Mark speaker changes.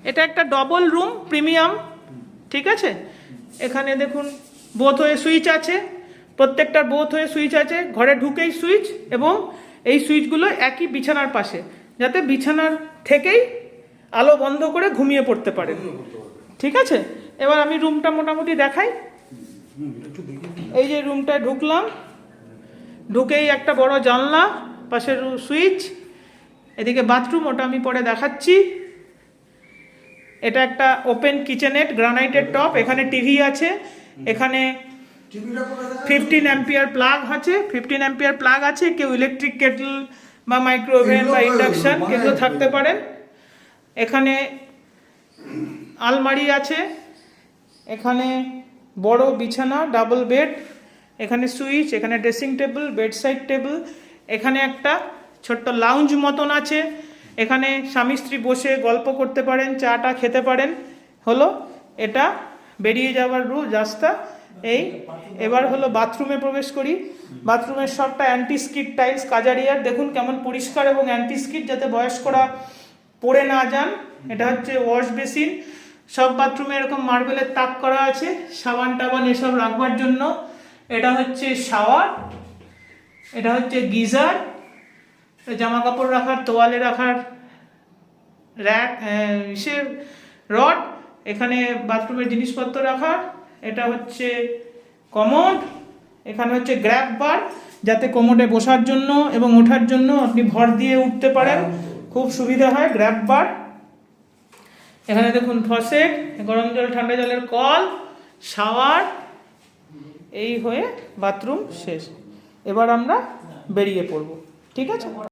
Speaker 1: এটা একটা double room premium, ঠিক আছে। এখানে দেখুন বোথ ওয়ে সুইচ আছে, প্রত্যেকটার বোথ ওয়ে সুইচ আছে, ঘরে ঢুকেই সুইচ, এবং এই সুইচগুলো একই বিছানার পাশে, যাতে বিছানার থেকেই আলো বন্ধ করে ঘুমিয়ে পড়তে পারেন, ঠিক আছে। এবার আমি রুমটা মোটামুটি দেখাই। এই যে রুমটায় ঢুকলাম, ঢুকেই একটা বড় জানলা, পাশের সুইচ, এদিকে বাথরুম, ওটা আমি পরে দেখাচ্ছি। এটা একটা ওপেন কিচেনেট, গ্রানাইটের টপ, এখানে টিভি আছে, এখানে 15 অ্যাম্পিয়ার প্লাগ আছে, 15 অ্যাম্পিয়ার প্লাগ আছে। কেউ ইলেকট্রিক কেটল বা মাইক্রোওভেন বা ইন্ডাকশন এগুলো থাকতে পারেন। এখানে আলমারি আছে, এখানে বড় বিছানা, ডাবল বেড, এখানে সুইচ, এখানে ড্রেসিং টেবিল, বেডসাইড টেবিল, এখানে একটা ছোট্ট লাউঞ্জ মতন আছে, এখানে স্বামী স্ত্রী বসে গল্প করতে পারেন, চাটা খেতে পারেন। হলো এটা বেরিয়ে যাওয়ার রাস্তা। এই এবার হলো বাথরুমে প্রবেশ করি। বাথরুমের সবটা অ্যান্টি স্কিড টাইলস, কাজারিয়ার, দেখুন কেমন পরিষ্কার এবং অ্যান্টি স্কিড, যাতে বয়স্করা পড়ে না যান। এটা হচ্ছে ওয়াশ বেসিন, সব বাথরুমে এরকম মার্বেলের তাক করা আছে, সাবান টাবান এসব রাখবার জন্য। এটা হচ্ছে শাওয়ার, এটা হচ্ছে গিজার, জামা কাপড় রাখার, তোয়ালে রাখার র্যাক, রড, এখানে বাথরুমের জিনিসপত্র রাখার। এটা হচ্ছে কমোড, এখানে হচ্ছে গ্র্যাব বার, যাতে কোমোডে বসার জন্য এবং ওঠার জন্য আপনি ভর দিয়ে উঠতে পারেন, খুব সুবিধা হয় গ্র্যাব বার। এখানে দেখুন ফসেট, গরম জল ঠান্ডা জলের কল, শাওয়ার, এই হয়ে বাথরুম শেষ। এবার আমরা বেরিয়ে পড়ব, ঠিক আছে।